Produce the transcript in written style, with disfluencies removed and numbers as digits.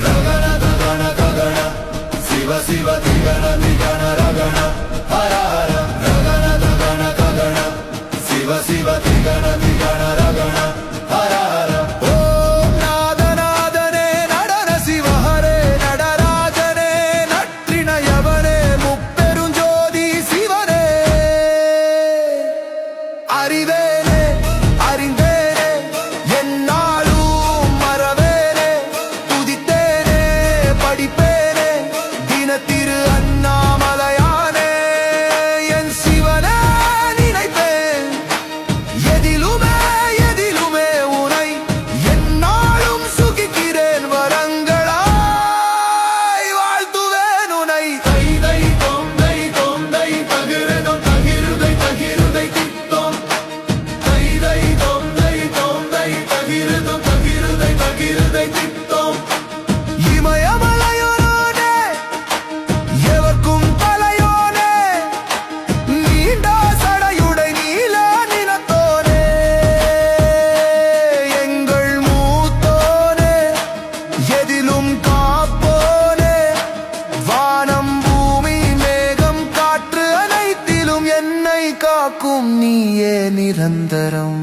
ரகண ககண ககண சிவ சிவ திகண திகண ரகண ஹர ஹர ரகண ககண ககண சிவ சிவ திகண திகண ரகண ஹர ஹர ஓம் நாதநாதனே நடன சிவஹரே நடராஜனே நற்றிணையவனே முப்பெருஞ்சோதி சிவனே அறிவேனே அறிந்தேனே என்னாலும் மறவேனே துதித்தேனே படிப்பேனே தினத்திரு அண்ணாமலையானே என் சிவனே நினைப்பேன் எதிலுமே எதிலுமே உனை என்னாலும் சுகிக்கிறேன் வரங்களாய் வாழ்த்துவேன் உனை தை தை தொந்தை தொந்தை தகிருதம் தகிருதை தகிருதை தித்தோம் தை தை தொந்தை தொந்தை தகிருதம் தகிருதை தகிருதை தித்தோம் இமயமலையோனே எவர்க்கும் தலையோனே நீண்ட சடையுடை நீல நினத்தோனே எங்கள் மூத்தோனே எதிலும் காப்போனே வானம் பூமி மேகம் காற்று அனைத்திலும் என்னை காக்கும் நீயே நிரந்தரம்